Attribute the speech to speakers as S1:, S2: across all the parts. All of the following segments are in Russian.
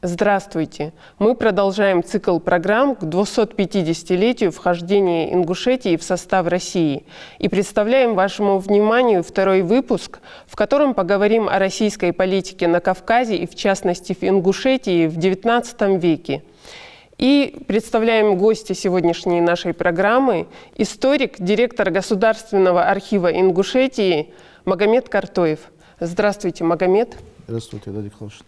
S1: Здравствуйте! Мы продолжаем цикл программ к 250-летию вхождения Ингушетии в состав России и представляем вашему вниманию второй выпуск, в котором поговорим о российской политике на Кавказе и в частности в Ингушетии в XIX веке. И представляем гостя сегодняшней нашей программы, историк, директор Государственного архива Ингушетии Магомед Картоев. Здравствуйте, Магомед.
S2: Здравствуйте, Дарья Николаевна.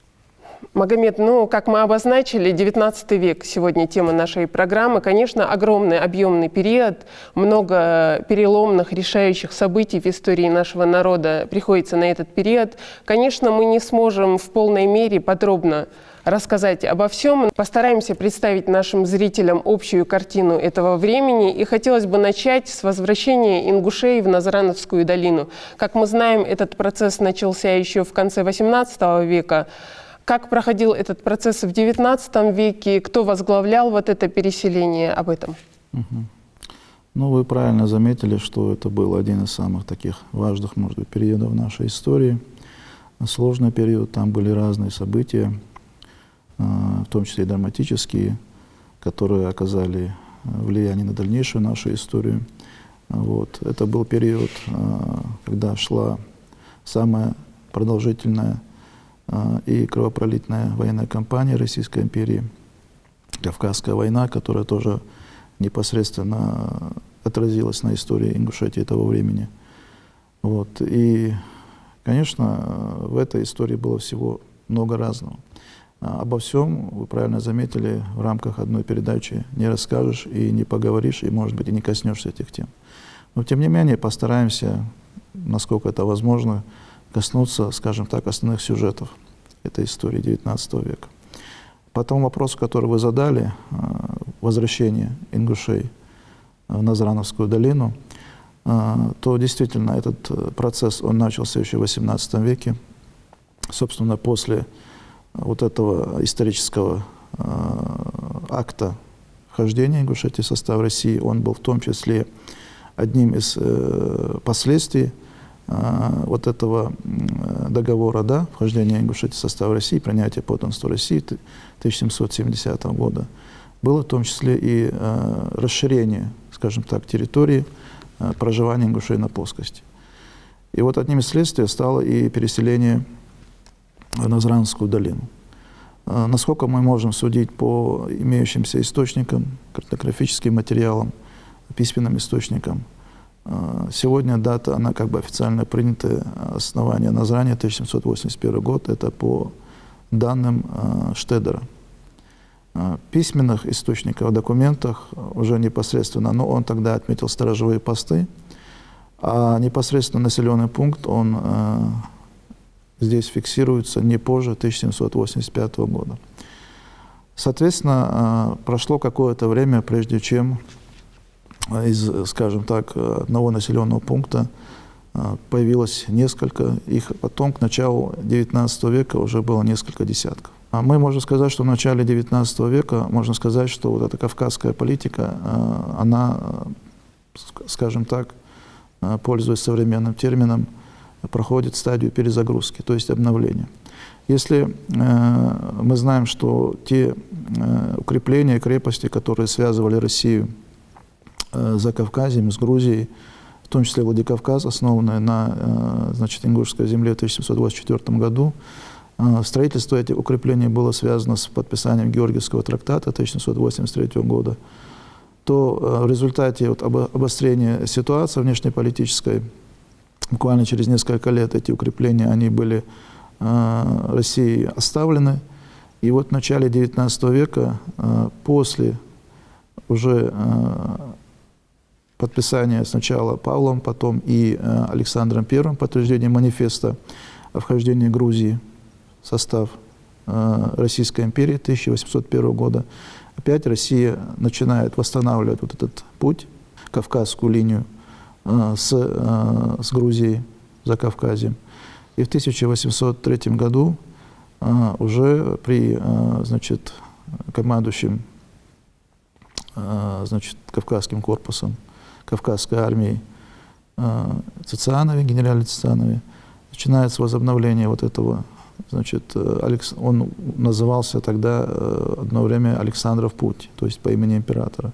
S1: Магомед, как мы обозначили, 19 век сегодня тема нашей программы. Конечно, огромный объемный период, много переломных, решающих событий в истории нашего народа приходится на этот период. Конечно, мы не сможем в полной мере подробно рассказать обо всем. Постараемся представить нашим зрителям общую картину этого времени. И хотелось бы начать с возвращения ингушей в Назрановскую долину. Как мы знаем, этот процесс начался еще в конце XVIII века. Как проходил этот процесс в XIX веке? Кто возглавлял вот это переселение? Об этом.
S2: Вы правильно заметили, что это был один из самых таких важных, может быть, периодов нашей истории. Сложный период, там были разные события, в том числе и драматические, которые оказали влияние на дальнейшую нашу историю. Это был период, когда шла самая продолжительная и кровопролитная военная кампания Российской империи, Кавказская война, которая тоже непосредственно отразилась на истории Ингушетии того времени. И, конечно, в этой истории было всего много разного. Обо всем, вы правильно заметили, в рамках одной передачи не расскажешь и не поговоришь, и, может быть, и не коснешься этих тем. Но, тем не менее, постараемся, насколько это возможно, коснуться, скажем так, основных сюжетов этой истории XIX века. По тому вопросу, который вы задали, возвращение ингушей в Назрановскую долину, то действительно этот процесс, он начался еще в XVIII веке. Собственно, после этого исторического акта вхождения Ингушетии в состав России, он был в том числе одним из последствий этого договора, вхождения Ингушетии в состав России, принятия подданства России 1770 года, было в том числе и расширение, скажем так, территории проживания ингушей на плоскости. И одним из следствий стало и переселение в Назрановскую долину. Насколько мы можем судить по имеющимся источникам, картографическим материалам, письменным источникам, сегодня дата, она официально принята, основание Назрани, 1781 год, это по данным Штедера. Письменных источников, документах уже непосредственно, он тогда отметил сторожевые посты, а непосредственно населенный пункт, он здесь фиксируется не позже 1785 года. Соответственно, прошло какое-то время, прежде чем из, скажем так, одного населенного пункта появилось несколько, их потом к началу XIX века уже было несколько десятков. Мы можем сказать, что в начале XIX века, можно сказать, что эта кавказская политика, она, скажем так, пользуясь современным термином, проходит стадию перезагрузки, то есть обновления. Если мы знаем, что те укрепления, крепости, которые связывали Россию с Закавказьем, с Грузией, в том числе Владикавказ, основанная на ингушской земле в 1724 году. Строительство этих укреплений было связано с подписанием Георгиевского трактата 1783 года. То в результате обострения ситуации внешнеполитической, буквально через несколько лет эти укрепления, они были Россией оставлены. И в начале XIX века, после уже подписание сначала Павлом, потом и Александром I, подтверждение манифеста о вхождении Грузии в состав Российской империи 1801 года, опять Россия начинает восстанавливать этот путь, Кавказскую линию с Грузией, Закавказьем. И в 1803 году уже при командующем Кавказским корпусом, Кавказской армией Цицанове, генерале Цицанове, начинается возобновление этого Значит, он назывался тогда одно время Александров путь, то есть по имени императора,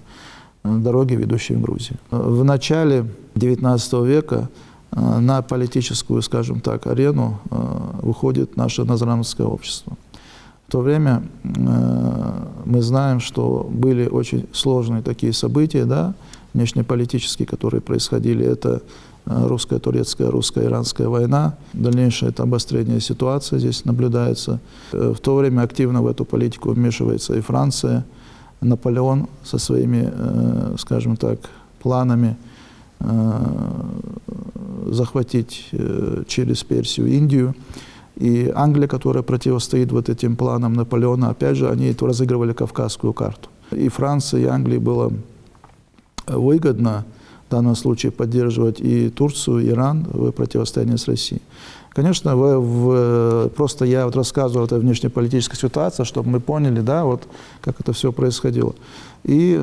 S2: дороги, ведущие в Грузию. В начале XIX века на политическую, скажем так, арену выходит наше назрановское общество. В то время мы знаем, что были очень сложные такие события, да, внешнеполитические, которые происходили. Это русско-турецкая, русско-иранская война. Дальнейшее это обострение ситуации здесь наблюдается. В то время активно в эту политику вмешивается и Франция. Наполеон со своими, скажем так, планами захватить через Персию Индию. И Англия, которая противостоит вот этим планам Наполеона, опять же, они разыгрывали кавказскую карту. И Франции, и Англии было выгодно в данном случае поддерживать и Турцию, и Иран в противостоянии с Россией. Конечно, просто я вот рассказывал о внешнеполитической ситуации, чтобы мы поняли, да, вот как это все происходило. И,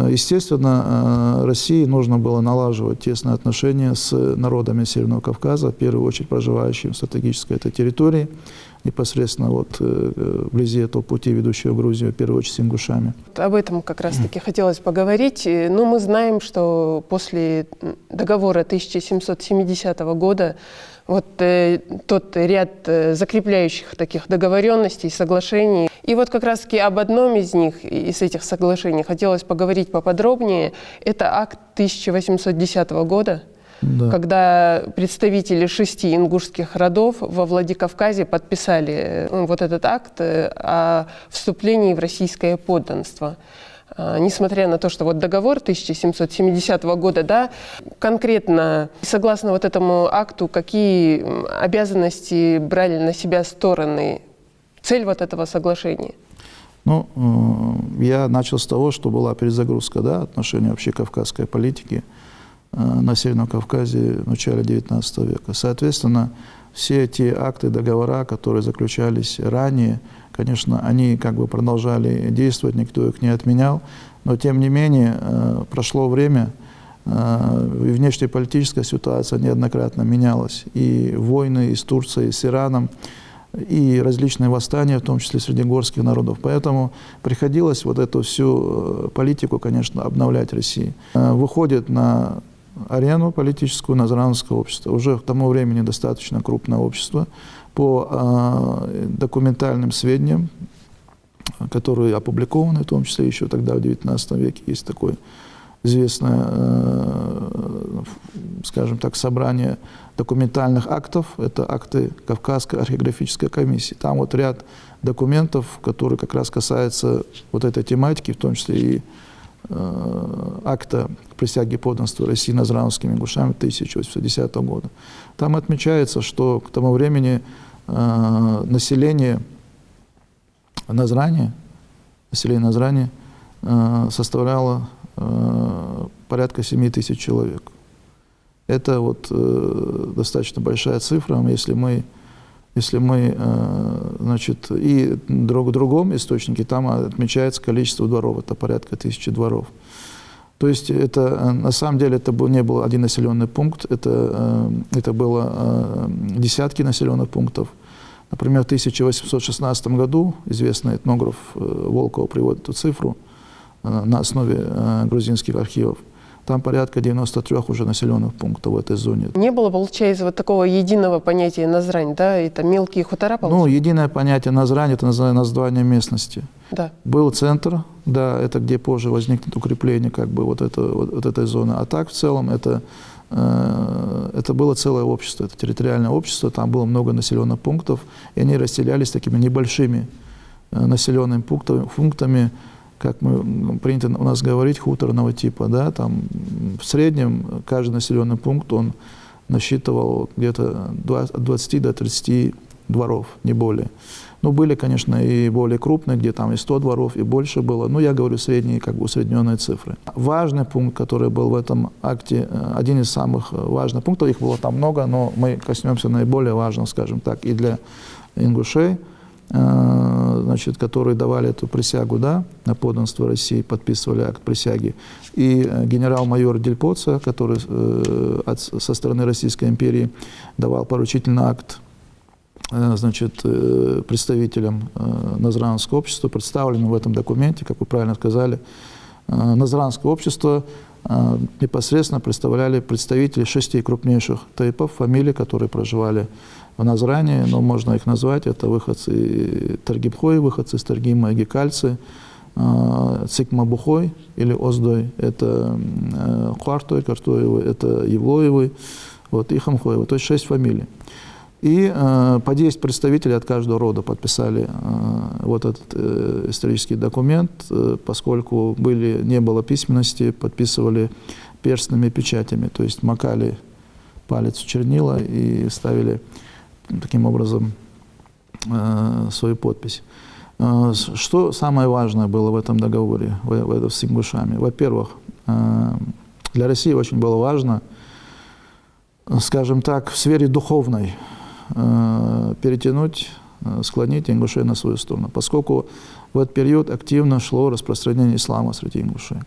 S2: естественно, России нужно было налаживать тесные отношения с народами Северного Кавказа, в первую очередь проживающими в стратегической этой территории, непосредственно вот вблизи этого пути, ведущего в Грузию, в первую очередь с ингушами.
S1: Об этом как раз-таки хотелось поговорить. Ну, мы знаем, что после договора 1770 года вот тот ряд закрепляющих таких договоренностей, соглашений. И вот как раз-таки об одном из них, из этих соглашений, хотелось поговорить поподробнее. Это акт 1810 года, да, когда представители 6 ингушских родов во Владикавказе подписали вот этот акт о вступлении в российское подданство. Несмотря на то, что вот договор 1770 года, да, конкретно, согласно вот этому акту, какие обязанности брали на себя стороны, цель вот этого соглашения?
S2: Ну, я начал с того, что была перезагрузка, да, отношений вообще кавказской политики на Северном Кавказе в начале XIX века. Соответственно, все эти акты, договора, которые заключались ранее, конечно, они как бы продолжали действовать, никто их не отменял, но тем не менее прошло время, и внешнеполитическая ситуация неоднократно менялась. И войны и с Турцией, и с Ираном, и различные восстания, в том числе среди горских народов. Поэтому приходилось вот эту всю политику, конечно, обновлять России. Выходит на арену политическую назрановское общество. Уже к тому времени достаточно крупное общество. По документальным сведениям, которые опубликованы, в том числе еще тогда, в XIX веке, есть такое известное, скажем так, собрание документальных актов. Это акты Кавказской археографической комиссии. Там вот ряд документов, которые как раз касаются вот этой тематики, в том числе и акта присяги подданства России назрановскими ингушами 1810 года. Там отмечается, что к тому времени население Назрани составляло порядка 7 тысяч человек. Это вот достаточно большая цифра. Если мы значит, и в другом источнике там отмечается количество дворов, это порядка 1000 дворов. То есть это, на самом деле это не был один населенный пункт, это было десятки населенных пунктов. Например, в 1816 году известный этнограф Волков приводит эту цифру на основе грузинских архивов. Там порядка 93 уже населенных пунктов в этой зоне. Не
S1: было, получается, вот такого единого понятия Назрань, да? Это мелкие хутора, получается?
S2: Ну, единое понятие Назрань – это название местности.
S1: Да.
S2: Был центр, да, это где позже возникнет укрепление как бы вот этой зоны. А так, в целом, это было целое общество, это территориальное общество, там было много населенных пунктов, и они расселялись такими небольшими населенными пунктами, как принято у нас говорить, хуторного типа, да, там в среднем каждый населенный пункт, он насчитывал где-то от 20 до 30 дворов, не более. Ну, были, конечно, и более крупные, где там и 100 дворов, и больше было, но я говорю средние, как бы усредненные цифры. Важный пункт, который был в этом акте, один из самых важных пунктов, их было там много, но мы коснемся наиболее важного, скажем так, и для ингушей, значит, которые давали эту присягу, да, на подданство России, подписывали акт присяги. И генерал-майор Дельпоца, который со стороны Российской империи давал поручительный акт значит, представителям Назранского общества, представленным в этом документе, как вы правильно сказали, Назранское общество непосредственно представляли представители 6 крупнейших тейпов, фамилий, которые проживали в Назране, но можно их назвать, это выходцы Таргимхой, выходцы из Таргима, Гекальцы, Цикмабухой или Оздой, это Квартой, Картоевы, это Евлоевы, вот, и Хамхоевы, то есть 6 фамилий. И по 10 представителей от каждого рода подписали вот этот исторический документ, поскольку не было письменности, подписывали перстными печатями, то есть макали палец в чернила и ставили таким образом свою подпись. Что самое важное было в этом договоре с ингушами? Во-первых, для России очень было важно, скажем так, в сфере духовной перетянуть, склонить ингушей на свою сторону, поскольку в этот период активно шло распространение ислама среди ингушей.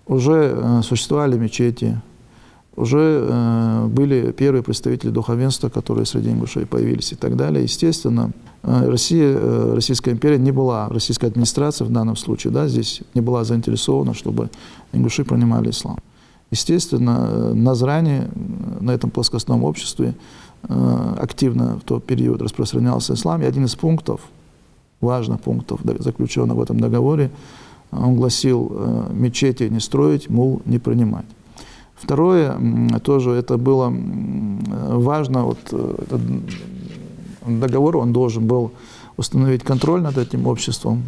S2: Уже существовали мечети, уже были первые представители духовенства, которые среди ингушей появились и так далее. Естественно, Российская империя не была, российская администрация в данном случае, да, здесь не была заинтересована, чтобы ингуши принимали ислам. Естественно, на Назране, на этом плоскостном обществе, активно в тот период распространялся ислам. И один из пунктов, важных пунктов, заключенных в этом договоре, он гласил: мечети не строить, мул не принимать. Второе, тоже это было важно, вот, этот договор, он должен был установить контроль над этим обществом,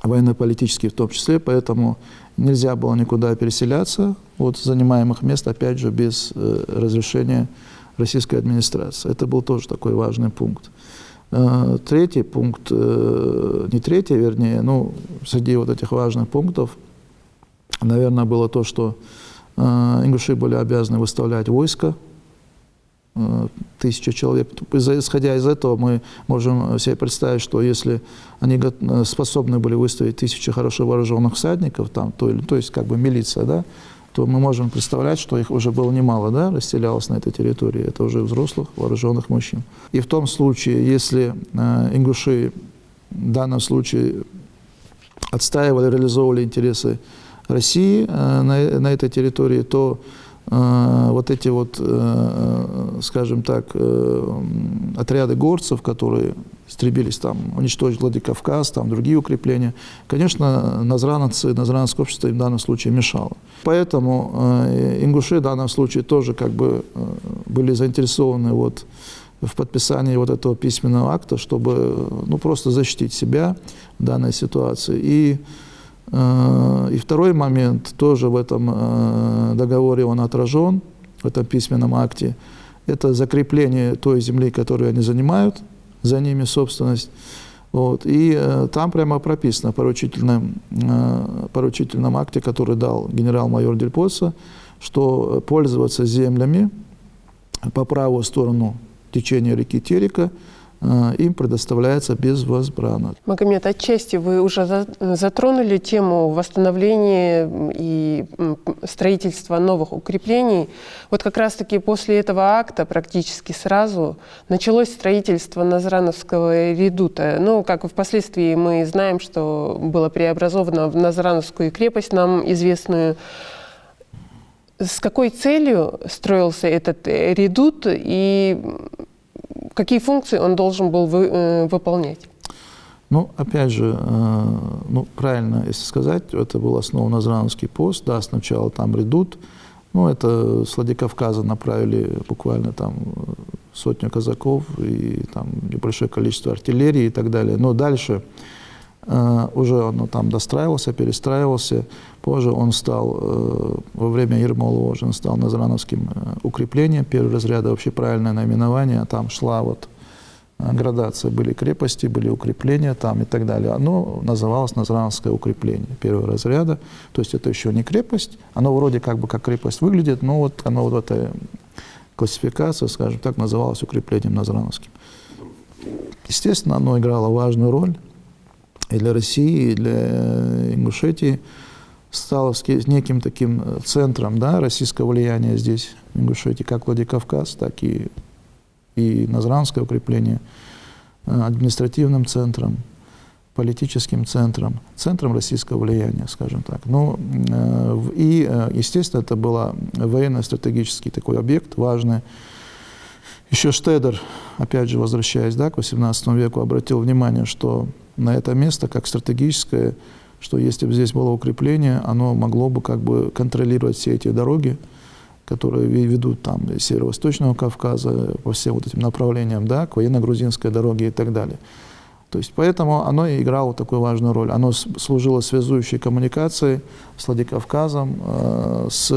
S2: военно-политический в том числе, поэтому нельзя было никуда переселяться от занимаемых мест, опять же, без разрешения российской администрации. Это был тоже такой важный пункт. Третий пункт, не третий, вернее, ну, среди вот этих важных пунктов, наверное, было то, что ингуши были обязаны выставлять войско, 1000 человек. Исходя из этого, мы можем себе представить, что если они способны были выставить 1000 хорошо вооруженных всадников, там, то есть как бы милиция, да, то мы можем представлять, что их уже было немало, да, расселялось на этой территории. Это уже взрослых вооруженных мужчин. И в том случае, если ингуши в данном случае отстаивали, реализовывали интересы России на этой территории, то вот эти вот, скажем так, отряды горцев, которые стремились там уничтожить Владикавказ, там другие укрепления, конечно, Назранское общество им в данном случае мешало. Поэтому ингуши в данном случае тоже как бы были заинтересованы вот в подписании вот этого письменного акта, чтобы, ну, просто защитить себя в данной ситуации. И второй момент, тоже в этом договоре он отражен, в этом письменном акте, это закрепление той земли, которую они занимают, за ними собственность. Вот. И там прямо прописано в поручительном акте, который дал генерал-майор Дель Поццо, что пользоваться землями по правую сторону течения реки Терека им предоставляется безвозбранно.
S1: Магомед, отчасти вы уже затронули тему восстановления и строительства новых укреплений. Вот как раз-таки после этого акта практически сразу началось строительство Назрановского редута. Ну, как впоследствии мы знаем, что было преобразовано в Назрановскую крепость, нам известную. С какой целью строился этот редут и какие функции он должен был выполнять?
S2: Ну, опять же, ну, правильно, если сказать, это был основан Назрановский пост, да, сначала там редут, ну, это с Владикавказа направили буквально там 100 казаков и там небольшое количество артиллерии и так далее, но дальше уже он там достраивался, перестраивался, позже он стал, во время Ермолова уже он стал Назрановским укреплением первого разряда, вообще правильное наименование, там шла вот градация, были крепости, были укрепления там и так далее. Оно называлось Назрановское укрепление первого разряда, то есть это еще не крепость, оно вроде как бы как крепость выглядит, но вот оно вот в этой классификации, скажем так, называлось укреплением Назрановским. Естественно, оно играло важную роль и для России, и для Ингушетии, стало неким таким центром, да, российского влияния здесь, в Ингушетии, как Владикавказ, так и и Назранское укрепление административным центром, политическим центром, центром российского влияния, скажем так. Ну, и, естественно, это был военно-стратегический такой объект важный. Еще Штедер, опять же, возвращаясь, да, к XVIII веку, обратил внимание, что на это место, как стратегическое, что если бы здесь было укрепление, оно могло бы как бы контролировать все эти дороги, которые ведут там из Северо-Восточного Кавказа по всем вот этим направлениям, да, к военно-грузинской дороге и так далее. То есть поэтому оно и играло такую важную роль. Оно служило связующей коммуникацией с Владикавказом, с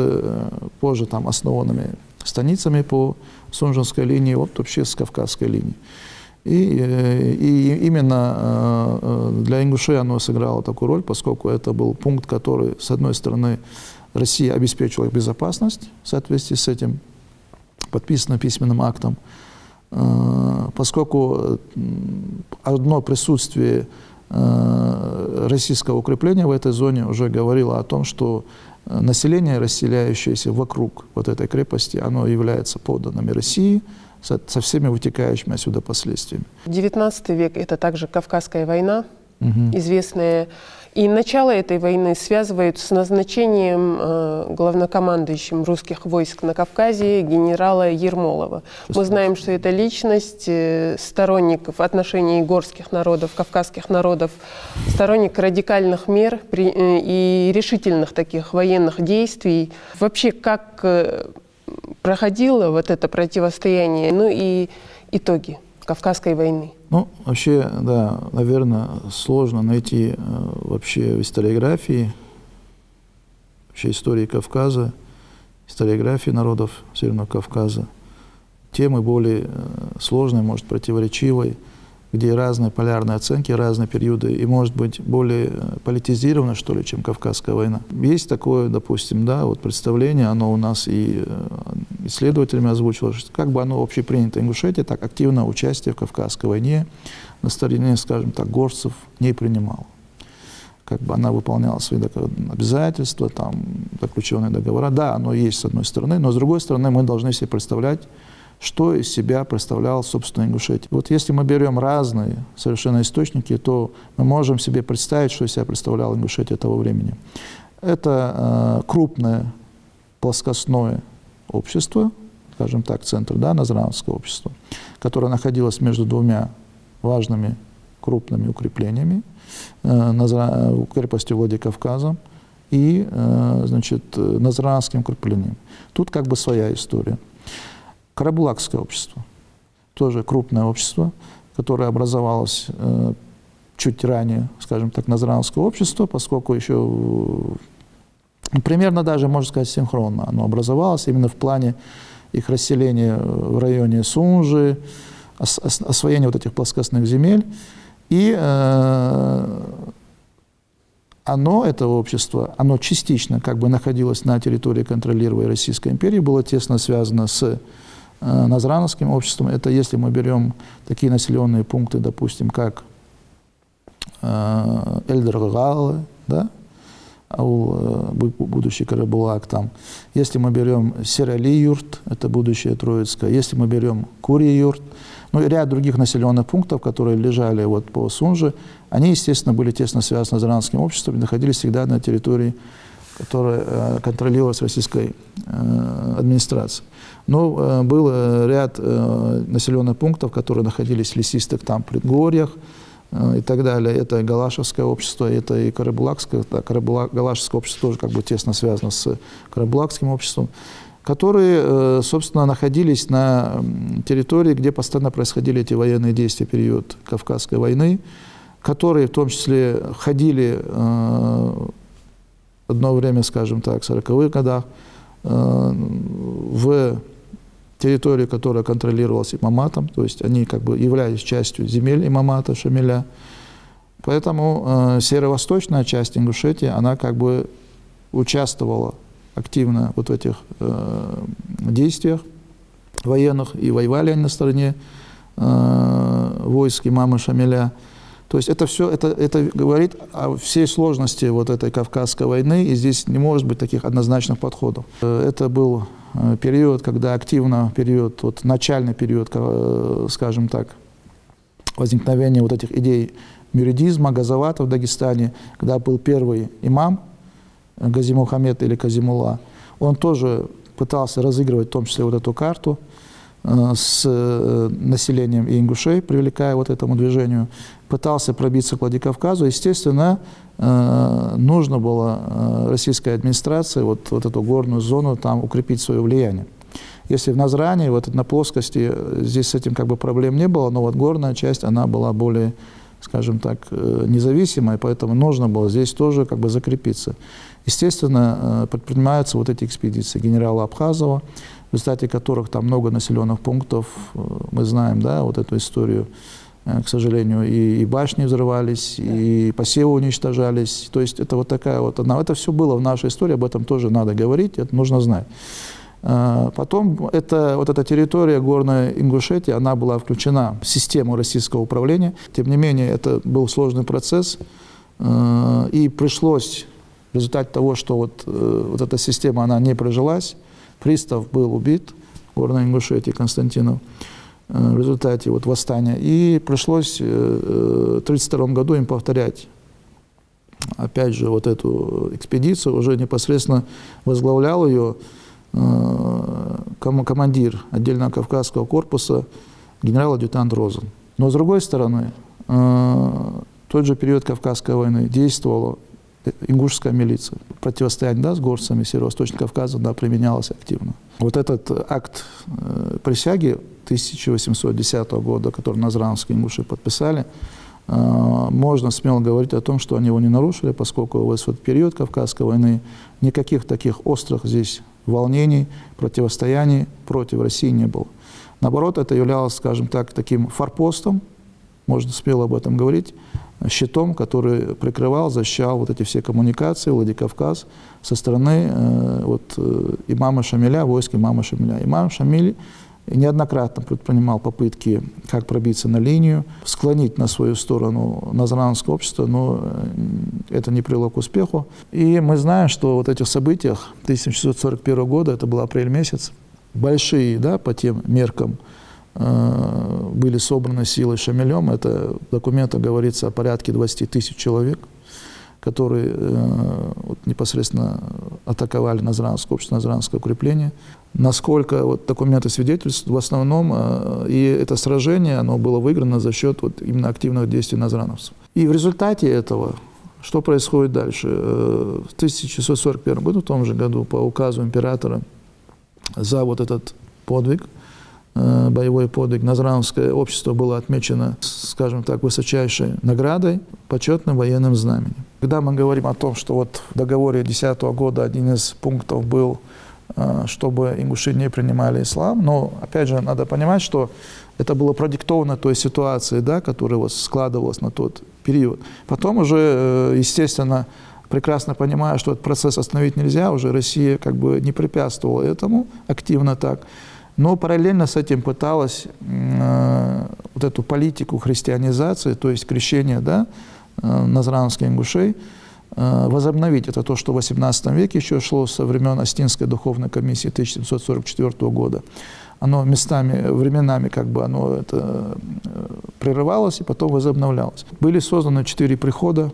S2: позже там основанными станицами по Сунжинской линии, вот вообще с Кавказской линии. И именно для ингушей оно сыграло такую роль, поскольку это был пункт, который, с одной стороны, Россия обеспечила их безопасность в соответствии с этим подписанным письменным актом, поскольку одно присутствие российского укрепления в этой зоне уже говорило о том, что население, расселяющееся вокруг вот этой крепости, оно является подданными России со всеми вытекающими отсюда последствиями.
S1: XIX век – это также Кавказская война, известная. И начало этой войны связывают с назначением главнокомандующим русских войск на Кавказе генерала Ермолова. Мы знаем, что это личность сторонников отношений горских народов, кавказских народов, сторонник радикальных мер и решительных таких военных действий. Вообще, как проходило вот это противостояние, ну и итоги Кавказской войны?
S2: Ну, вообще, да, наверное, сложно найти вообще в историографии, вообще истории Кавказа, историографии народов Северного Кавказа, темы более сложной, может, противоречивой, где разные полярные оценки, разные периоды, и, может быть, более политизировано, что ли, чем Кавказская война. Есть такое, допустим, да, вот представление, оно у нас и исследователями озвучивалось, что как бы оно общепринято Ингушетия, так активное участие в Кавказской войне на стороне, скажем так, горцев не принимало. Как бы она выполняла свои обязательства, там, заключенные договора. Да, оно есть с одной стороны, но с другой стороны мы должны себе представлять, что из себя представлял, собственно, Ингушетия. Вот если мы берем разные совершенно источники, то мы можем себе представить, что из себя представляла Ингушетия того времени. Это крупное плоскостное общество, скажем так, центр, да, Назранского общества, которое находилось между двумя важными крупными укреплениями, крепостью Владикавказа и, значит, Назранским укреплением. Тут как бы своя история. Карабулакское общество, тоже крупное общество, которое образовалось чуть ранее, скажем так, Назранского общества, поскольку еще примерно даже, можно сказать, синхронно оно образовалось именно в плане их расселения в районе Сунжи, освоения вот этих плоскостных земель. И это общество, оно частично как бы находилось на территории контролируемой Российской империи, было тесно связано с Назрановским обществом. Это если мы берем такие населенные пункты, допустим, как Эльдер-Галы, да, будущий Карабулак там. Если мы берем Серали-Юрт, это будущее Троицкое. Если мы берем Кури-Юрт, ну и ряд других населенных пунктов, которые лежали вот по Сунже, они, естественно, были тесно связаны с Назранским обществом и находились всегда на территории, которая контролировалась российской администрацией. Но был ряд населенных пунктов, которые находились в лесистых там предгорьях и так далее. Это и Галашевское общество, это и Карабулакское. Галашевское общество тоже как бы тесно связано с Карабулакским обществом, которые, собственно, находились на территории, где постоянно происходили эти военные действия в период Кавказской войны, которые в том числе ходили одно время, скажем так, в 40-х годах, в территорию, которая контролировалась имаматом, то есть они как бы являлись частью земель имамата Шамиля. Поэтому северо-восточная часть Ингушетии, она как бы участвовала активно вот в этих действиях военных, и воевали они на стороне войск имама Шамиля. То есть это все, это говорит о всей сложности вот этой Кавказской войны, и здесь не может быть таких однозначных подходов. Это был период, когда активно период, вот начальный период, скажем так, возникновения вот этих идей мюридизма, газавата в Дагестане, когда был первый имам Гази Мухаммед или Казимулла, он тоже пытался разыгрывать в том числе вот эту карту с населением ингушей, привлекая вот этому движению, пытался пробиться к Владикавказу. Естественно, нужно было российской администрации вот эту горную зону там укрепить свое влияние. Если в Назране, вот на плоскости, здесь с этим как бы проблем не было, но вот горная часть, она была более, скажем так, независимой, поэтому нужно было здесь тоже как бы закрепиться. Естественно, предпринимаются вот эти экспедиции генерала Абхазова, в результате которых там много населенных пунктов, мы знаем, да, вот эту историю, к сожалению, и башни взрывались, и посевы уничтожались. То есть это вот такая вот одна. Это все было в нашей истории, об этом тоже надо говорить, это нужно знать. Потом вот эта территория горной Ингушетии, она была включена в систему российского управления. Тем не менее, это был сложный процесс, и пришлось в результате того, что вот эта система, она не прижилась, пристав был убит в горной Ингушетии, Константинов, в результате вот восстания, и пришлось в 1932 году им повторять опять же вот эту экспедицию, уже непосредственно возглавлял ее командир отдельного Кавказского корпуса генерал-адъютант Розен. Но с другой стороны, в тот же период Кавказской войны действовала ингушская милиция. Противостояние, да, с горцами Северо-Восточного Кавказа, да, применялось активно. Вот этот акт присяги 1810 года, который назранские ингуши подписали, можно смело говорить о том, что они его не нарушили, поскольку в этот период Кавказской войны никаких таких острых здесь волнений, противостояний против России не было. Наоборот, это являлось, скажем так, таким форпостом, можно смело об этом говорить, щитом, который прикрывал, защищал вот эти все коммуникации, Владикавказ со стороны имама Шамиля, войск имама Шамиля. Имам Шамиль неоднократно предпринимал попытки, как пробиться на линию, склонить на свою сторону назранское общество, но это не привело к успеху. И мы знаем, что вот этих событиях 1641 года, это был апрель месяц, большие, да, по тем меркам, были собраны силы Шамилем. Это в документах говорится о порядке 20 тысяч человек, которые непосредственно атаковали назранское общество, назранское укрепление. Насколько вот документы свидетельствуют, в основном и это сражение, оно было выиграно за счет вот именно активных действий назрановцев. И в результате этого, что происходит дальше? В 1641 году, в том же году, по указу императора, за вот этот подвиг, боевой подвиг, назрановское общество было отмечено, скажем так, высочайшей наградой, почетным военным знаменем. Когда мы говорим о том, что вот в договоре 2010 года один из пунктов был, чтобы ингуши не принимали ислам, но, опять же, надо понимать, что это было продиктовано той ситуацией, да, которая вот складывалась на тот период. Потом уже, естественно, прекрасно понимая, что этот процесс остановить нельзя, уже Россия как бы не препятствовала этому активно так, но параллельно с этим пыталась вот эту политику христианизации, то есть крещения, да, назрановских ингушей, возобновить. Это то, что в XVIII веке еще шло со времен Остинской духовной комиссии 1744 года. Оно местами, временами как бы оно это прерывалось и потом возобновлялось. Были созданы 4 прихода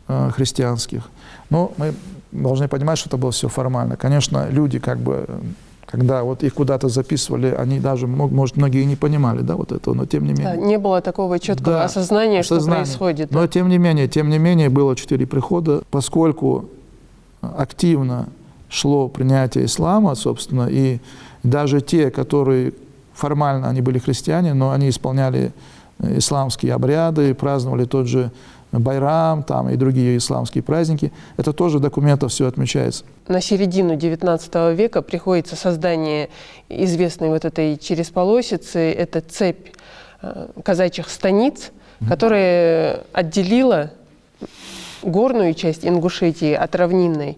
S2: христианских, но мы должны понимать, что это было все формально. Конечно, люди как бы, когда вот их куда-то записывали, они даже, может, многие и не понимали, да, вот этого, но тем не менее.
S1: Да, не было такого четкого осознания, что происходит.
S2: Но тем не менее было 4 прихода, поскольку активно шло принятие ислама, собственно, и даже те, которые формально они были христиане, но они исполняли исламские обряды, праздновали тот же Байрам там, и другие исламские праздники, это тоже в документах все отмечается.
S1: На середину XIX века приходится создание известной вот этой чересполосицы, это цепь казачьих станиц, которая отделила горную часть Ингушетии от равнинной.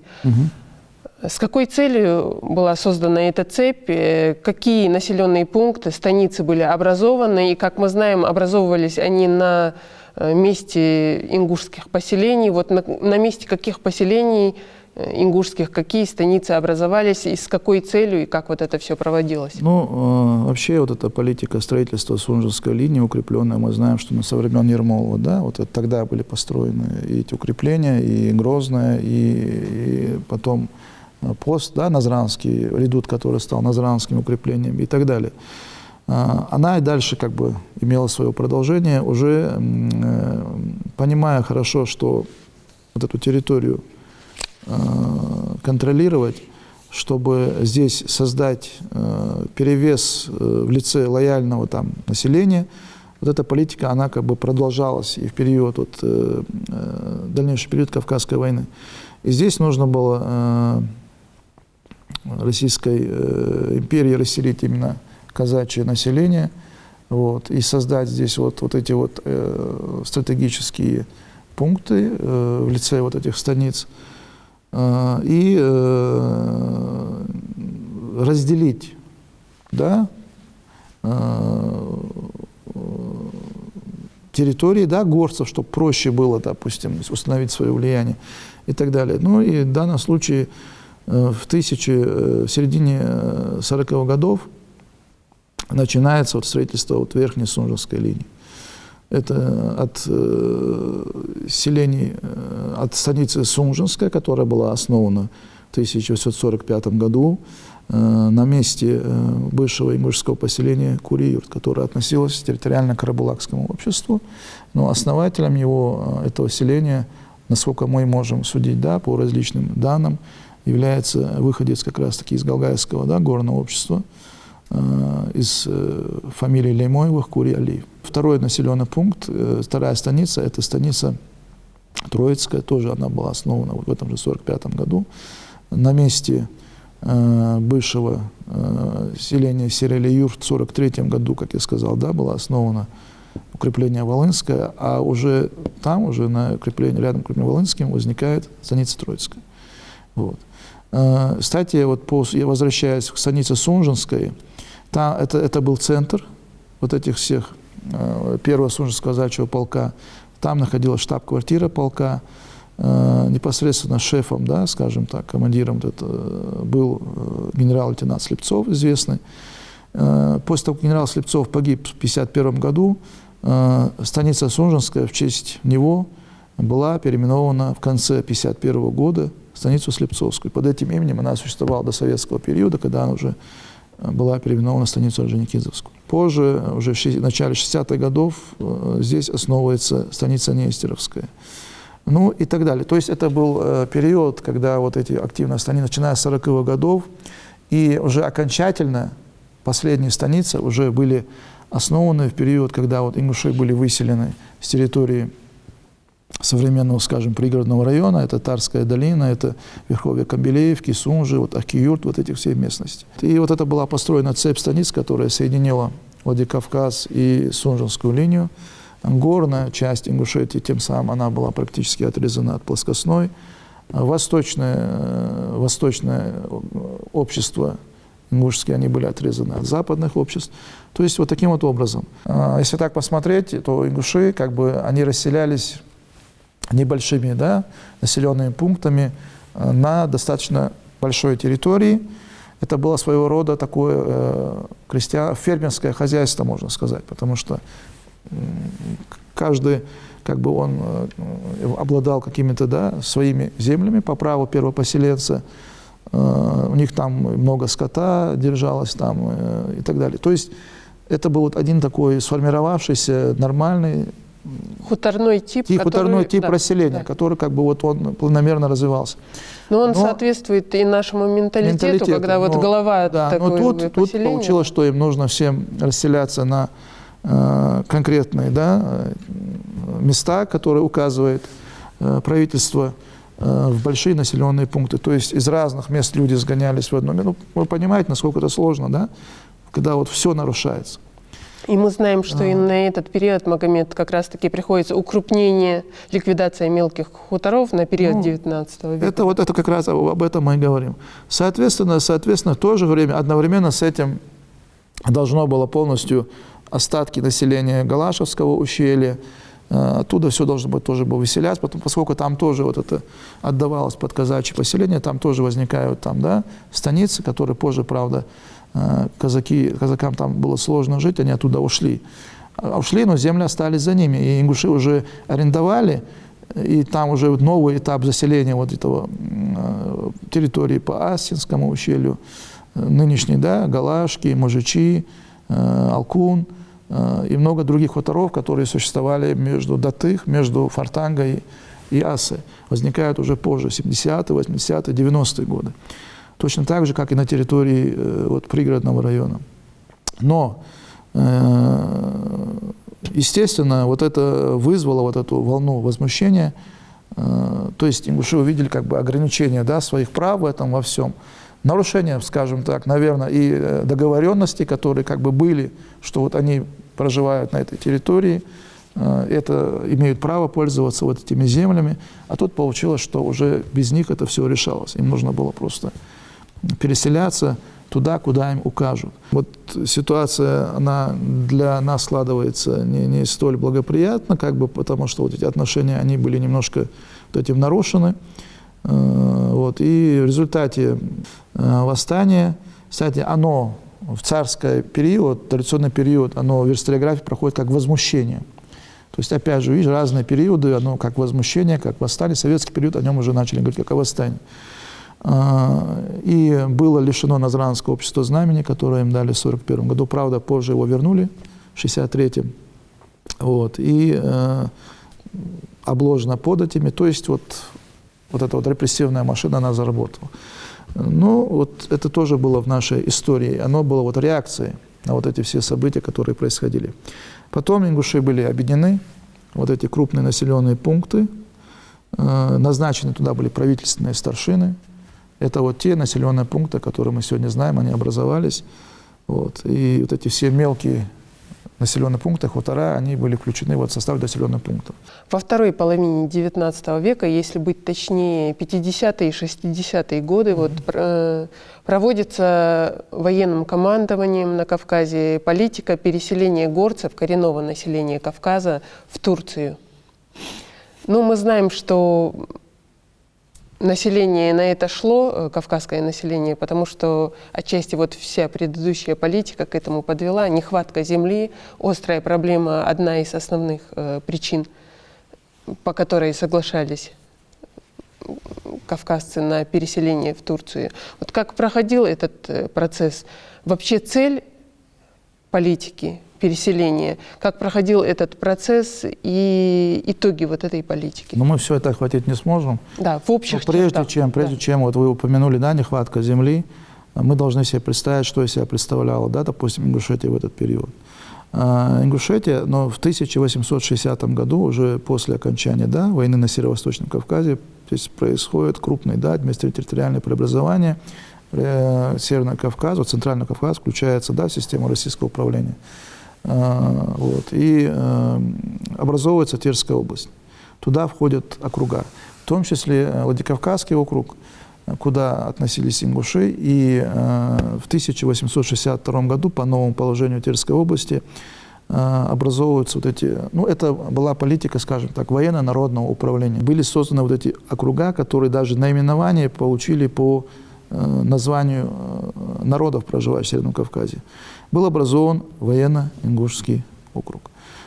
S1: С какой целью была создана эта цепь, какие населенные пункты, станицы были образованы, и, как мы знаем, образовывались они на месте ингушских поселений. Вот на месте каких поселений ингушских, какие станицы образовались и с какой целью, и как вот это все проводилось?
S2: Ну, вообще вот эта политика строительства Сунжинской линии укрепленная, мы знаем, что со времен Ермолова, да, вот это тогда были построены и эти укрепления, и Грозное, и потом пост, да, Назранский, редут, который стал Назранским укреплением и так далее. Она и дальше как бы имела свое продолжение, уже понимая хорошо, что вот эту территорию контролировать, чтобы здесь создать перевес в лице лояльного там населения. Вот эта политика, она как бы продолжалась и в период, вот, дальнейший период Кавказской войны. И здесь нужно было Российской империи расселить именно казачье население, вот, и создать здесь вот эти вот стратегические пункты в лице вот этих станиц, и разделить, да, территории, да, горцев, чтобы проще было, допустим, установить свое влияние и так далее. Ну и в данном случае в середине 40-х годов начинается вот строительство вот верхней Сунжинской линии. Это от селений, от станицы Сунжинская, которая была основана в 1945 году на месте бывшего ингушского поселения Кури-Юрт, которое относилось территориально к Карабулакскому обществу. Но основателем этого селения, насколько мы можем судить, да, по различным данным, является выходец как раз-таки из Галгайского, да, горного общества, из фамилии Леймоевых, Кури-Алиев. Второй населенный пункт, вторая станица, это станица Троицкая, тоже она была основана вот в этом же 1945 году на месте бывшего селения Серели-Юрт в 1943 году, как я сказал, да, было основано укрепление Волынское, а уже там, уже на укреплении, рядом с укреплением Волынским, возникает станица Троицкая. Вот. Кстати, вот я возвращаюсь к станице Сунжинской, это был центр вот этих всех первого Сунжинского казачьего полка. Там находилась штаб-квартира полка. Непосредственно шефом, да, скажем так, командиром это был генерал-лейтенант Слепцов, известный. После того, как генерал Слепцов погиб в 1951 году, станица Сунжинская в честь него была переименована в конце 1951 года в станицу Слепцовскую. Под этим именем она существовала до советского периода, когда она уже была переименована в станицу Орджоникидзевскую. Позже, уже в начале 60-х годов, здесь основывается станица Нестеровская. Ну и так далее. То есть это был период, когда вот эти активные станицы, начиная с 40-х годов, и уже окончательно последние станицы уже были основаны в период, когда вот ингуши были выселены с территории современного, скажем, пригородного района, это Тарская долина, это Верховье Камбелеевки, Сунжи, вот Ахкиюрт, вот этих всей местностей. И вот это была построена цепь станиц, которая соединила Владикавказ и Сунжинскую линию. Горная часть Ингушетии, тем самым она была практически отрезана от плоскостной. Восточное общество ингушские, они были отрезаны от западных обществ. То есть вот таким вот образом. Если так посмотреть, то ингуши, как бы, они расселялись небольшими, да, населенными пунктами на достаточно большой территории. Это было своего рода такое фермерское хозяйство, можно сказать, потому что каждый, как бы, он обладал какими-то, да, своими землями по праву первопоселенца. У них там много скота держалось там, и так далее. То есть это был вот один такой сформировавшийся нормальный
S1: хуторной тип,
S2: да, расселения, да, который как бы вот он планомерно развивался.
S1: Но он соответствует и нашему менталитету, когда вот глава, да, такой
S2: тут получилось, что им нужно всем расселяться на конкретные, да, места, которые указывает правительство, в большие населенные пункты. То есть из разных мест люди сгонялись в одно место. Ну, вы понимаете, насколько это сложно, да, когда вот все нарушается.
S1: И мы знаем, что и на этот период, Магомед, как раз-таки приходится укрупнение, ликвидация мелких хуторов на период 19 века.
S2: Это как раз об этом мы и говорим. Соответственно, в то же время, одновременно с этим должно было полностью остатки населения Галашевского ущелья Оттуда все должно быть тоже было выселяться, потом, поскольку там тоже вот это отдавалось под казачье поселение, там тоже возникают там, да, станицы, которые позже, правда, казакам там было сложно жить, они оттуда ушли. Ушли, но земли остались за ними, и ингуши уже арендовали, и там уже новый этап заселения вот этого территории по Астинскому ущелью, нынешней, да, Галашки, Мужичи, Алкун, и много других хуторов, которые существовали между Датых, между Фортангой и Асы. Возникают уже позже, 70-е, 80-е, 90-е годы. Точно так же, как и на территории вот, пригородного района. Но, естественно, вот это вызвало вот эту волну возмущения. То есть ингуши увидели как бы ограничение, да, своих прав в этом во всем. Нарушения, скажем так, наверное, и договоренности, которые как бы были, что вот они проживают на этой территории, это имеют право пользоваться вот этими землями, а тут получилось, что уже без них это все решалось. Им нужно было просто переселяться туда, куда им укажут. Вот ситуация, она для нас складывается не столь благоприятно, как бы, потому что вот эти отношения, они были немножко вот этим нарушены. Вот, и в результате восстания, кстати, оно в царский период, традиционный период, оно в историографии проходит как возмущение. То есть, опять же, видишь, разные периоды, оно как возмущение, как восстание. Советский период, о нем уже начали говорить как о восстании. И было лишено Назранского общества знамени, которое им дали в 1941 году. Правда, позже его вернули, в 1963. Вот, и обложено податями. То есть, вот эта вот репрессивная машина, она заработала. Ну, вот это тоже было в нашей истории. Оно было вот реакцией на вот эти все события, которые происходили. Потом ингуши были объединены, вот эти крупные населенные пункты. Назначены туда были правительственные старшины. Это вот те населенные пункты, которые мы сегодня знаем, они образовались. Вот. И вот эти все мелкие населенные пункты, хутора, они были включены в состав населенных пунктов.
S1: Во второй половине XIX века, если быть точнее, 50-е и 60-е годы, вот, проводится военным командованием на Кавказе политика переселения горцев, коренного населения Кавказа, в Турцию. Ну, мы знаем, что население на это шло, кавказское население, потому что отчасти вот вся предыдущая политика к этому подвела. Нехватка земли, острая проблема, одна из основных причин, по которой соглашались кавказцы на переселение в Турцию. Вот как проходил этот процесс? Вообще цель политики переселения, как проходил этот процесс и итоги вот этой политики?
S2: Но мы все это охватить не сможем.
S1: Да, в общих
S2: чертах. Прежде чем вот вы упомянули, да, нехватка земли, мы должны себе представить, что из себя представляла, да, допустим, Ингушетия в этот период. Ингушетия, но в 1860 году, уже после окончания, да, войны на Северо-Восточном Кавказе, здесь происходит крупное, да, административно-территориальное преобразование. Северный Кавказ, вот Центральный Кавказ включается, да, в систему российского управления. Вот, и образовывается Терская область. Туда входят округа, в том числе Владикавказский округ, куда относились ингуши. И в 1862 году по новому положению Терской области образовываются вот эти, ну, это была политика, скажем так, военно-народного управления. Были созданы вот эти округа, которые даже наименование получили по названию народов, проживающих в Северном Кавказе. Был образован военно-ингушский округ,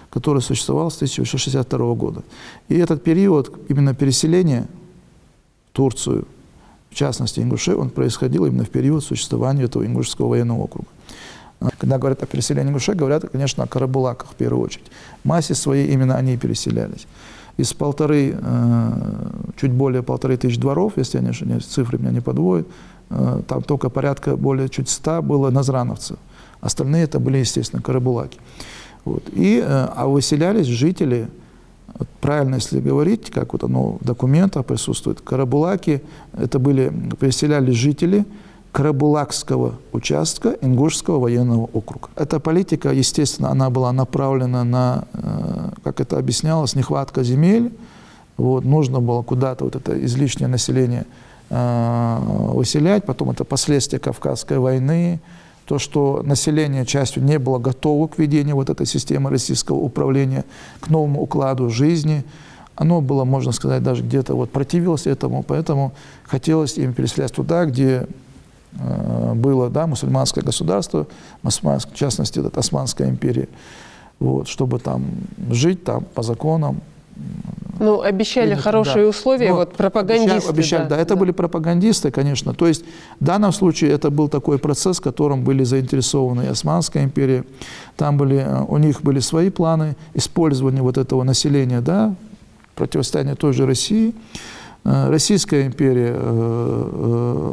S2: который существовал с 1862 года. И этот период именно переселения в Турцию, в частности ингушей, он происходил именно в период существования этого ингушского военного округа. Когда говорят о переселении ингушей, говорят, конечно, о карабулаках в первую очередь. В массе своей именно они переселялись. Из чуть более 1500 дворов, если я не ошибаюсь, цифры меня не подводят, там только порядка более чуть 100 было назрановцев. Остальные это были, естественно, карабулаки. Вот. А выселялись жители, правильно если говорить, как вот оно в документах присутствует, карабулаки, это переселялись жители Карабулакского участка Ингушского военного округа. Эта политика, естественно, она была направлена на, как это объяснялось, нехватка земель. Вот, нужно было куда-то вот это излишнее население выселять. Потом это последствия Кавказской войны,
S3: то, что население частью не было готово к ведению вот этой системы российского управления, к новому укладу жизни. Оно было, можно сказать, даже где-то вот противилось этому, поэтому хотелось им переселять туда, где было, да, мусульманское государство, в частности, это Османская империя, вот, чтобы там жить там по законам.
S1: Ну, обещали хорошие условия, вот пропагандисты.
S3: Обещали, да, это были пропагандисты, конечно. То есть в данном случае это был такой процесс, в котором были заинтересованы и Османская империя. Там были, у них были свои планы использования вот этого населения, да, противостояния той же России. Российская империя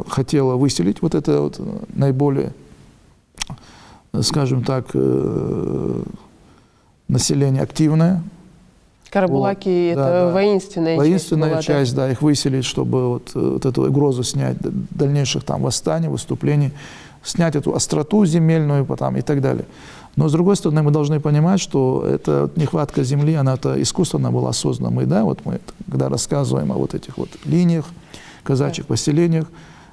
S3: хотела выселить вот это вот наиболее, скажем так, население активное.
S1: Карабулаки вот, это воинственная
S3: часть, да, их выселить, чтобы вот эту угрозу снять, дальнейших там восстаний, выступлений, снять эту остроту земельную потом, и так далее. Но с другой стороны, мы должны понимать, что эта нехватка земли, она-то искусственно была создана. Мы, да, вот мы, когда рассказываем о вот этих вот линиях, казачьих поселениях,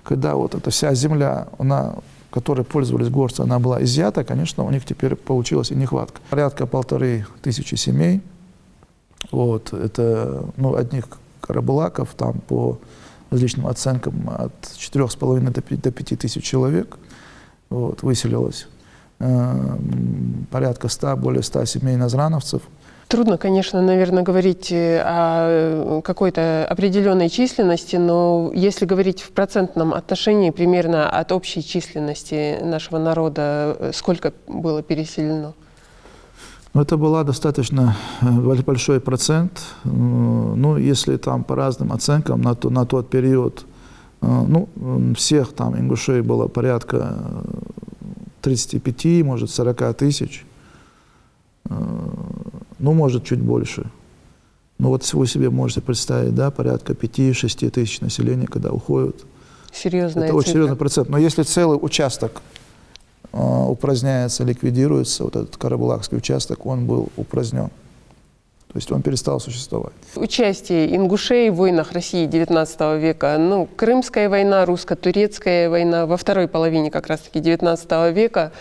S3: когда вот эта вся земля, она, которой пользовались горцы, она была изъята, конечно, у них теперь получилась и нехватка. Порядка 1500 семей. Вот, это, ну, одних карабулаков там по различным оценкам от 4,5 до 5 тысяч человек вот, выселилось. Порядка 100, более 100 семей назрановцев.
S1: Трудно, конечно, наверное, говорить о какой-то определенной численности, но если говорить в процентном отношении, примерно от общей численности нашего народа, сколько было переселено?
S3: Это был достаточно большой процент. Ну, если там по разным оценкам на тот период, ну, всех там ингушей было порядка 35, может, 40 тысяч, ну, может, чуть больше. Ну, вот вы себе можете представить, да, порядка 5-6 тысяч населения, когда уходят.
S1: Серьезная
S3: Это очень серьезный процент. Но если целый участок упраздняется, ликвидируется, вот этот карабулакский участок, он был упразднен. То есть он перестал существовать.
S1: Участие ингушей в войнах России XIX века, ну, Крымская война, русско-турецкая война во второй половине как раз-таки XIX века.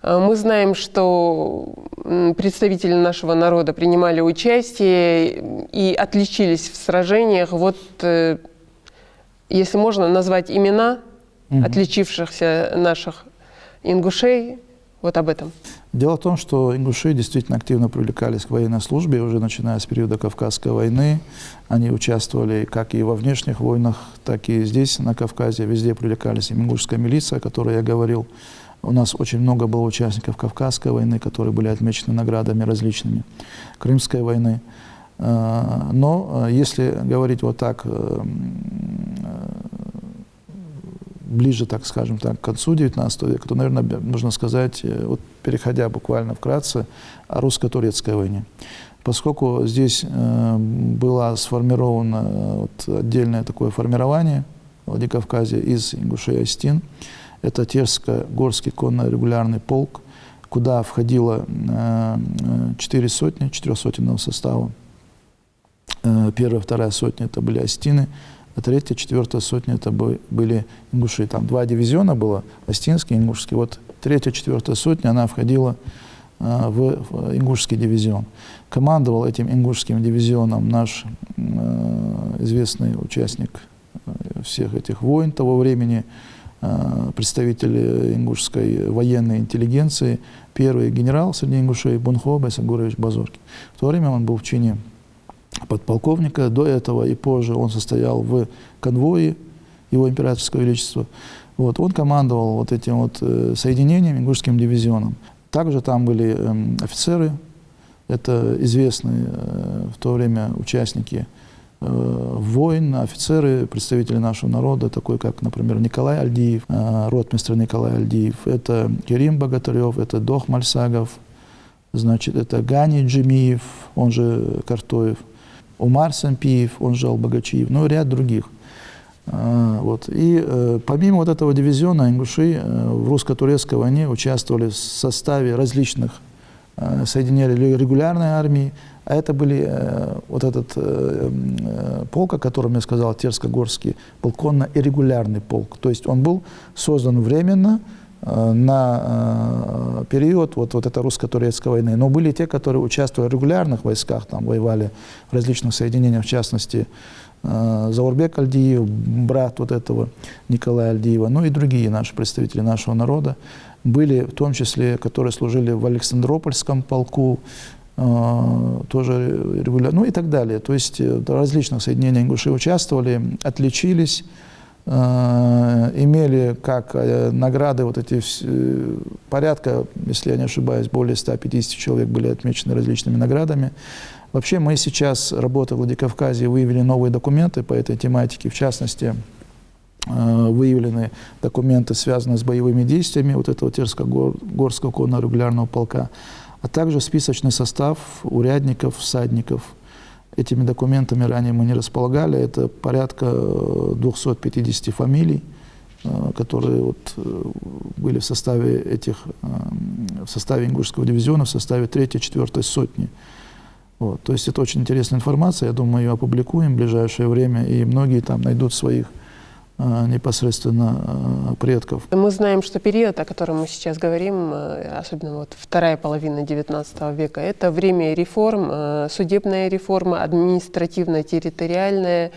S1: Мы знаем, что представители нашего народа принимали участие и отличились в сражениях. Вот, если можно назвать имена отличившихся наших ингушей, вот об этом.
S3: Дело в том, что ингуши действительно активно привлекались к военной службе, уже начиная с периода Кавказской войны. Они участвовали как и во внешних войнах, так и здесь, на Кавказе. Везде привлекались. И ингушская милиция, о которой я говорил. У нас очень много было участников Кавказской войны, которые были отмечены наградами различными, Крымской войны. Но если говорить вот так, ближе, так скажем так, к концу XIX века, то, наверное, нужно сказать, вот переходя буквально вкратце, о русско-турецкой войне. Поскольку здесь было сформировано вот отдельное такое формирование в Владикавказе из ингушей и остин, это Терско-Горский конно-регулярный полк, куда входило 4 сотни, 400-сотенного состава. Первая, вторая сотня – это были остины, а третья, четвертая сотня – это были ингуши. Там 2 дивизиона было, остинский и ингушский. Вот третья, четвертая сотня, она входила в ингушский дивизион. Командовал этим ингушским дивизионом наш известный участник всех этих войн того времени, представитель ингушской военной интеллигенции, первый генерал среди ингушей Бунхо Байсагурович Базоркин. В то время он был в чине подполковника. До этого и позже он состоял в конвое его императорского величества. Вот, он командовал вот этим вот соединением, ингушским дивизионом. Также там были офицеры, это известные в то время участники войн, офицеры, представители нашего народа, такой как, например, Николай Альдиев, ротмистр Николай Альдиев, это Керим Богатырев, это Дох Мальсагов, значит, это Гани Джемиев, он же Картоев, Умар Сампиев, он же Албагачиев, ну и ряд других. Вот. И помимо вот этого дивизиона, ингуши в русско-турецкой войне участвовали в составе различных соединений регулярной армии, а это были вот этот полк, о котором я сказал, Терско-Горский, был конно-иррегулярный полк. То есть он был создан временно на период вот этой русско-турецкой войны. Но были те, которые участвовали в регулярных войсках, там воевали в различных соединениях, в частности, Заурбек Альдиев, брат вот этого Николая Альдиева, ну и другие наши представители нашего народа. Были в том числе, которые служили в Александропольском полку, тоже регулярно, ну и так далее. То есть в различных соединениях ингуши участвовали, отличились, имели как награды вот эти порядка, если я не ошибаюсь, более 150 человек были отмечены различными наградами. Вообще мы сейчас, работая в Владикавказе, выявили новые документы по этой тематике, в частности, выявлены документы, связанные с боевыми действиями вот этого Терско-Горского конно-регулярного полка, а также списочный состав урядников, всадников. Этими документами ранее мы не располагали. Это порядка 250 фамилий, которые вот были в составе в составе ингушского дивизиона, в составе 3-4 сотни. Вот. То есть это очень интересная информация. Я думаю, мы ее опубликуем в ближайшее время, и многие там найдут своих непосредственно предков.
S1: Мы знаем, что период, о котором мы сейчас говорим, особенно вот вторая половина XIX века, это время реформ, судебная реформа, административно-территориальная.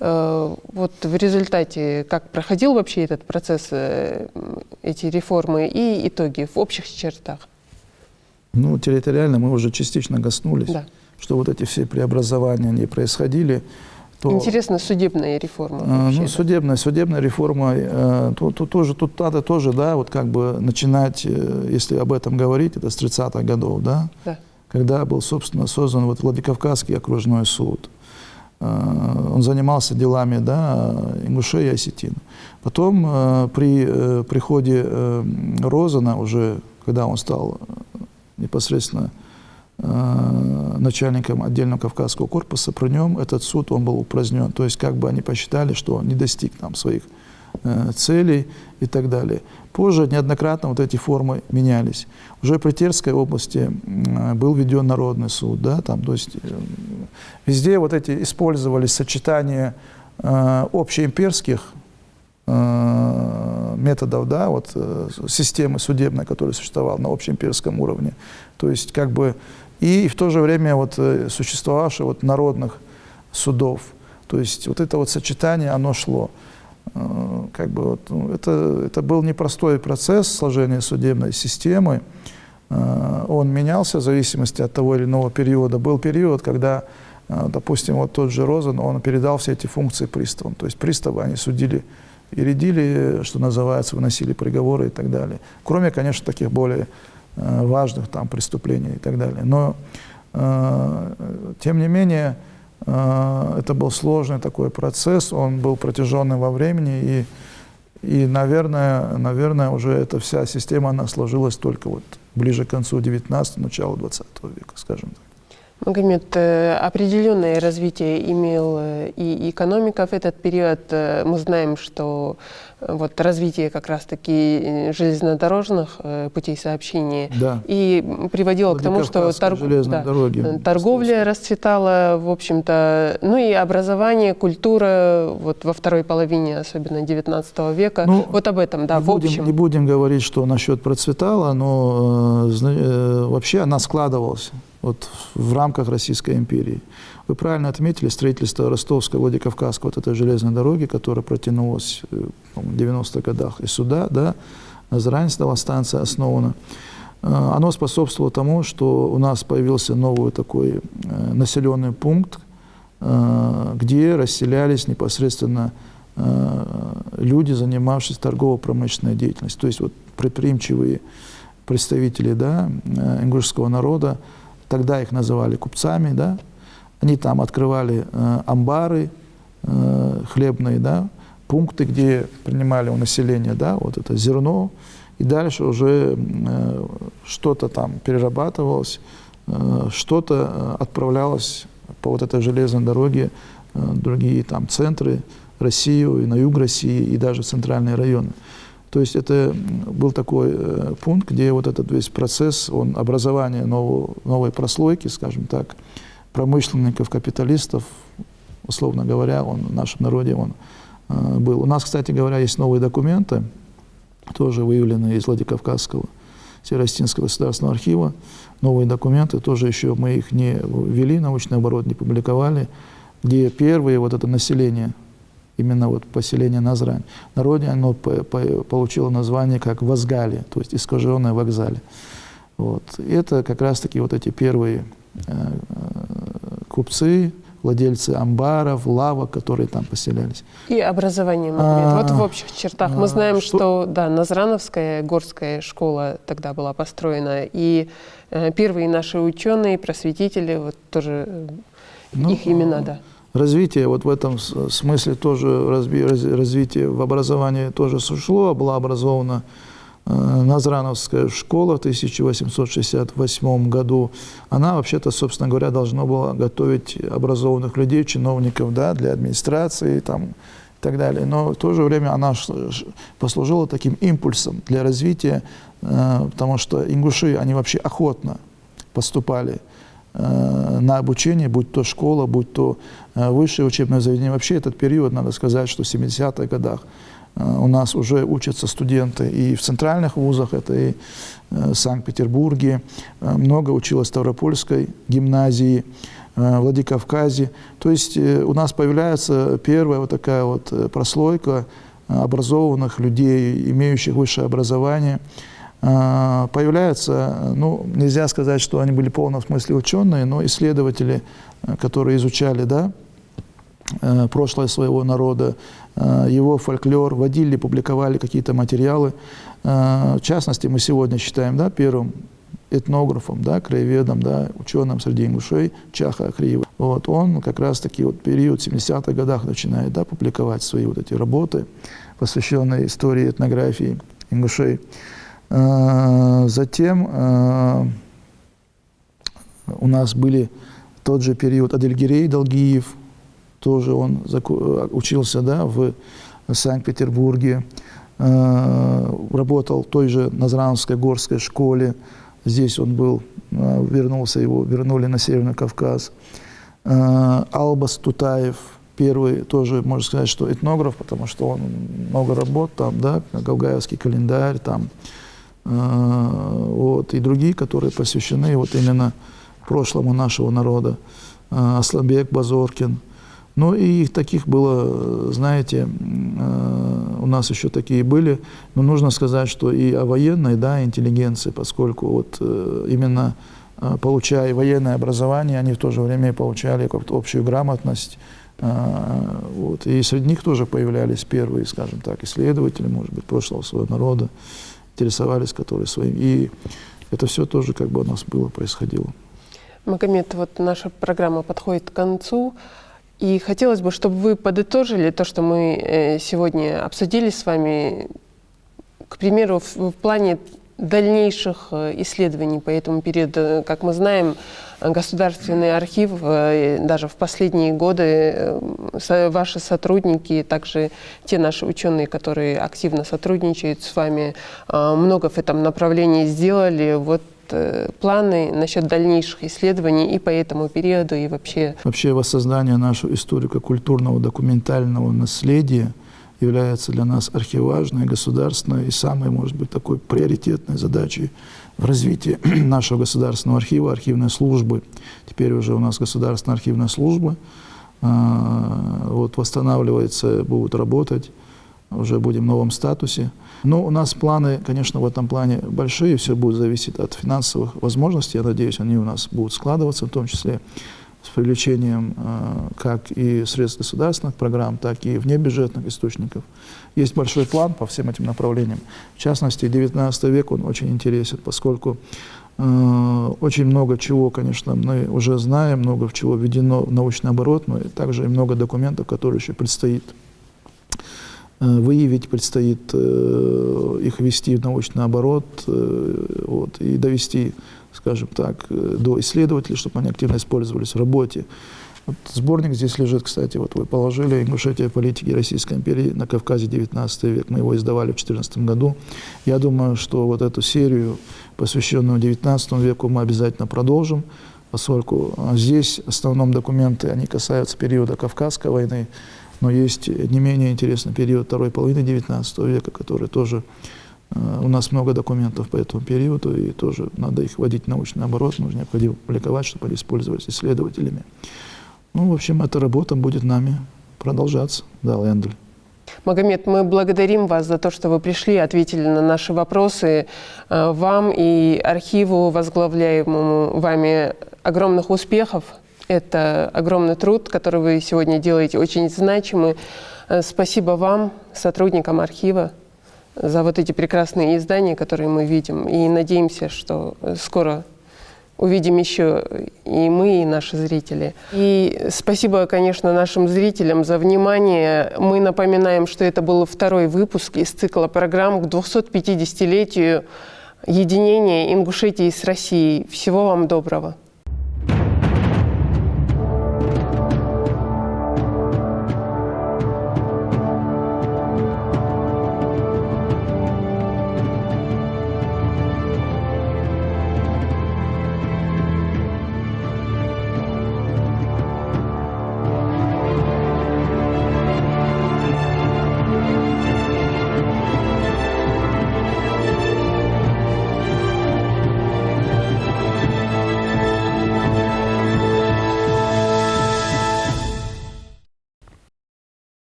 S1: Вот в результате, как проходил вообще этот процесс, эти реформы и итоги в общих чертах?
S3: Ну, территориально мы уже частично коснулись,
S1: да,
S3: что вот эти все преобразования не происходили.
S1: Интересно, судебная реформа.
S3: Ну, судебная реформа, тут надо тоже, да, вот как бы начинать, если об этом говорить, это с 30-х годов, да, когда был, собственно, создан вот Владикавказский окружной суд. Он занимался делами, да, ингушей и осетин. Потом при приходе Розана, уже когда он стал непосредственно начальником отдельного Кавказского корпуса, при нем этот суд он был упразднен. То есть как бы они посчитали, что он не достиг там своих целей и так далее. Позже неоднократно вот эти формы менялись. Уже при Терской области был введен народный суд, да, там, то есть везде вот эти использовались сочетания общеимперских методов, да, вот системы судебной, которая существовала на общеимперском уровне. То есть как бы и в то же время вот существовавших вот народных судов. То есть вот это вот сочетание, оно шло. Как бы вот, это был непростой процесс сложения судебной системы. Он менялся в зависимости от того или иного периода. Был период, когда, допустим, вот тот же Розан, он передал все эти функции приставам. То есть приставы, они судили и рядили, что называется, выносили приговоры и так далее. Кроме, конечно, таких более важных там преступлений и так далее. Но, тем не менее, это был сложный такой процесс, он был протяженный во времени, и наверное, уже эта вся система, она сложилась только вот ближе к концу 19-го, началу 20 века, скажем так.
S1: Магомед, определенное развитие имел и экономика в этот период. Мы знаем, что вот развитие как раз-таки железнодорожных путей сообщения и приводило к тому, что торговля расцветала, в общем-то, ну и образование, культура вот во второй половине, особенно 19 века. Ну, вот об этом, да, в общем.
S3: Не будем говорить, что насчет процветала, но вообще она складывалась вот в рамках Российской империи. Вы правильно отметили строительство Ростовской, Владикавказской вот этой железной дороги, которая протянулась в 90-х годах и сюда, да, заранее стала станция основана. Оно способствовало тому, что у нас появился новый такой населенный пункт, где расселялись непосредственно люди, занимавшиеся торгово-промышленной деятельностью. То есть вот предприимчивые представители, да, ингушского народа, тогда их называли купцами, да, они там открывали амбары хлебные, да, пункты, где принимали у населения, да, вот это зерно, и дальше уже что-то там перерабатывалось, что-то отправлялось по вот этой железной дороге в другие там центры, Россию, и на юг России, и даже центральные районы. То есть это был такой пункт, где вот этот весь процесс, он образование новой прослойки, скажем так, промышленников, капиталистов, условно говоря, он в нашем народе он был. У нас, кстати говоря, есть новые документы тоже выявлены из Владикавказского Северо-Осетинского государственного архива. Новые документы, тоже еще мы их не ввели, научный оборот не публиковали, где первые вот это население, именно вот поселение Назрань. На родине оно получило название как Вазгали, то есть искаженное вокзале. Вот. Это как раз-таки вот эти первые купцы, владельцы амбаров, лавок, которые там поселялись.
S1: И образование, вот в общих чертах. Мы знаем, что да, Назрановская горская школа тогда была построена, и первые наши ученые, просветители, вот тоже их имена, да.
S3: Развитие вот в этом смысле тоже, развитие в образовании тоже сошло, была образована Назрановская школа в 1868 году. Она вообще-то, собственно говоря, должна была готовить образованных людей, чиновников, да, для администрации там, и так далее. Но в то же время она послужила таким импульсом для развития, потому что ингуши, они вообще охотно поступали на обучение, будь то школа, будь то высшее учебное заведение. Вообще этот период, надо сказать, что в 70-х годах у нас уже учатся студенты и в центральных вузах, это и в Санкт-Петербурге, много училось в Ставропольской гимназии, в Владикавказе. То есть у нас появляется первая вот такая вот прослойка образованных людей, имеющих высшее образование. Появляются, ну, нельзя сказать, что они были в полном смысле ученые, но исследователи, которые изучали, да, прошлое своего народа, его фольклор, вводили, публиковали какие-то материалы. В частности, мы сегодня считаем, да, первым этнографом, да, краеведом, да, ученым среди ингушей Чаха Ахриева. Вот, он как раз-таки вот период 70-х годах начинает, да, публиковать свои вот эти работы, посвященные истории этнографии ингушей. Затем у нас были тот же период Адельгерей Долгиев, тоже он учился, да, в Санкт-Петербурге, работал в той же Назрановской горской школе. Здесь он был, вернулся, его вернули на Северный Кавказ. Албас Тутаев, первый тоже, можно сказать, что этнограф, потому что он много работ там, да, Галгаевский календарь, там, вот, и другие, которые посвящены вот именно прошлому нашего народа. Асланбек Базоркин. Ну и таких было, знаете, у нас еще такие были, но нужно сказать, что и о военной, да, интеллигенции, поскольку вот именно получая военное образование, они в то же время получали как-то общую грамотность, вот, и среди них тоже появлялись первые, скажем так, исследователи, может быть, прошлого своего народа, интересовались, которые своим, и это все тоже как бы у нас было, происходило.
S1: Магомед, вот наша программа подходит к концу. И хотелось бы, чтобы вы подытожили то, что мы сегодня обсудили с вами, к примеру, в плане дальнейших исследований по этому периоду. Как мы знаем, Государственный архив даже в последние годы, ваши сотрудники, также те наши ученые, которые активно сотрудничают с вами, много в этом направлении сделали. Вот планы насчет дальнейших исследований и по этому периоду, и вообще.
S3: Вообще воссоздание нашего историко-культурного документального наследия является для нас архиважной, государственной и самой, может быть, такой приоритетной задачей в развитии нашего государственного архива, архивной службы. Теперь уже у нас государственная архивная служба вот, восстанавливается, будут работать, уже будем в новом статусе. Но у нас планы, конечно, в этом плане большие, все будет зависеть от финансовых возможностей. Я надеюсь, они у нас будут складываться, в том числе с привлечением как и средств государственных программ, так и внебюджетных источников. Есть большой план по всем этим направлениям. В частности, XIX век, он очень интересен, поскольку очень много чего, конечно, мы уже знаем, много чего введено в научный оборот, но также и много документов, которые еще предстоит выявить, предстоит их ввести в научный оборот, вот, и довести, скажем так, до исследователей, чтобы они активно использовались в работе. Вот сборник здесь лежит, кстати, вот вы положили «Ингушетия политики Российской империи на Кавказе, 19 век». Мы его издавали в 2014 году. Я думаю, что вот эту серию, посвященную 19 веку, мы обязательно продолжим, поскольку здесь в основном документы, они касаются периода Кавказской войны, но есть не менее интересный период второй половины XIX века, который тоже У нас много документов по этому периоду, и тоже надо их вводить в научный оборот, нужно необходимо публиковать, чтобы они использовались исследователями. Ну, в общем, эта работа будет нами продолжаться. Да, Эндель.
S1: Магомед, мы благодарим вас за то, что вы пришли, ответили на наши вопросы. Вам и архиву, возглавляемому вами, огромных успехов. Это огромный труд, который вы сегодня делаете, очень значимый. Спасибо вам, сотрудникам архива, за вот эти прекрасные издания, которые мы видим. И надеемся, что скоро увидим еще и мы, и наши зрители. И спасибо, конечно, нашим зрителям за внимание. Мы напоминаем, что это был второй выпуск из цикла программ к 250-летию единения Ингушетии с Россией. Всего вам доброго.